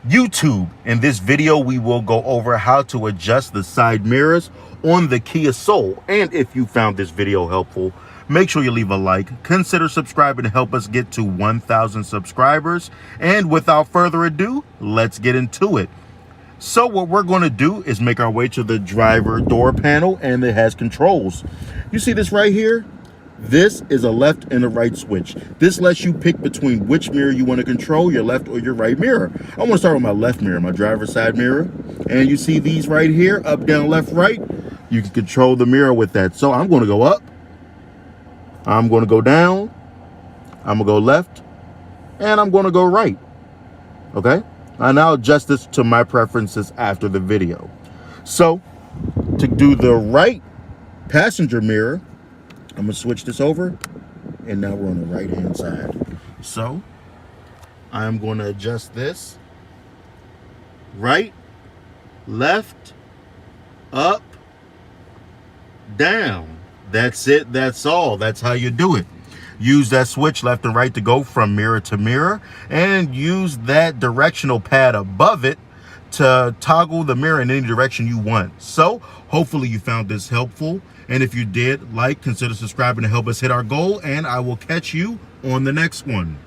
YouTube. In this video, we will go over how to adjust the side mirrors on the Kia Soul. And if you found this video helpful, make sure you leave a like, consider subscribing to help us get to 1,000 subscribers. And without further ado, let's get into it. So what we're going to do is make our way to the driver door panel, and it has controls. You see this right here? This is a left and a right switch. This lets you pick between which mirror you want to control, your left or your right mirror. I want to start with my left mirror, my driver's side mirror. And you see these right here, up, down, left, right. You can control the mirror with that. So I'm going to go up. I'm going to go down. I'm going to go left. And I'm going to go right. Okay? And I'll adjust this to my preferences after the video. So to do the right passenger mirror, I'm going to switch this over, and now we're on the right hand side. So I'm going to adjust this right, left, up, down. That's it. That's all. That's how you do it. Use that switch left and right to go from mirror to mirror, and use that directional pad above it to toggle the mirror in any direction you want. So hopefully you found this helpful. And if you did, consider subscribing to help us hit our goal, and I will catch you on the next one.